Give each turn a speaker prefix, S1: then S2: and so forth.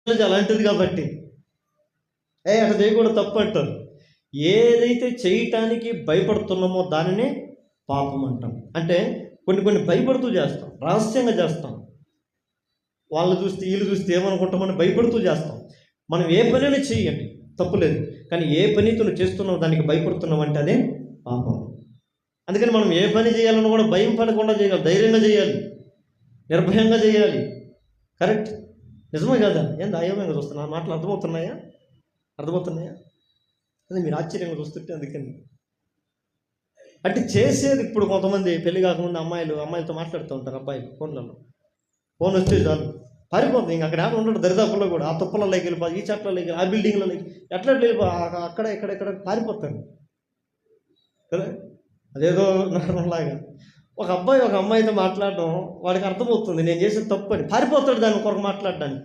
S1: అలాంటిది కాబట్టి అట్లా చేయకూడదు, తప్పు అంటారు. ఏదైతే చేయటానికి భయపడుతున్నామో దానినే పాపం అంటాం. అంటే కొన్ని భయపడుతూ చేస్తాం, రహస్యంగా చేస్తాం. వాళ్ళు చూస్తే వీళ్ళు చూస్తే ఏమనుకుంటామని భయపడుతూ చేస్తాం. మనం ఏ పనైనా చెయ్యండి, తప్పులేదు. కానీ ఏ పనితో చేస్తున్నావు దానికి భయపడుతున్నాం అంటే అదే పాపం. అందుకని మనం ఏ పని చేయాలన్నా కూడా భయం పడకుండా చేయాలి, ధైర్యంగా చేయాలి, నిర్భయంగా చేయాలి. కరెక్ట్, నిజమే కదా? ఏంది అయోమయంగా చూస్తున్నా? మాటలు అర్థమవుతున్నాయా? అదే మీరు ఆశ్చర్యంగా చూస్తుంటే అందుకని అంటే చేసేది. ఇప్పుడు కొంతమంది పెళ్లి కాకముందు అమ్మాయిలతో మాట్లాడుతూ ఉంటారు, అబ్బాయిలు ఫోన్ వస్తే చాలు పారిపోతుంది. ఇంక అక్కడ ఉండడు, దరిదాపుల్లో కూడా ఆ తుప్పలలోకి వెళ్ళిపో, ఈ చెట్లలోకి, ఆ బిల్డింగ్లలోకి ఎట్లా వెళ్ళిపో, అక్కడ ఇక్కడ పారిపోతారు కదా. అదేదో లాగా ఒక అబ్బాయి ఒక అమ్మాయితో మాట్లాడడం వాడికి అర్థమవుతుంది నేను చేసేది తప్పు అని, పారిపోతాడు దాని కొరకు మాట్లాడడానికి.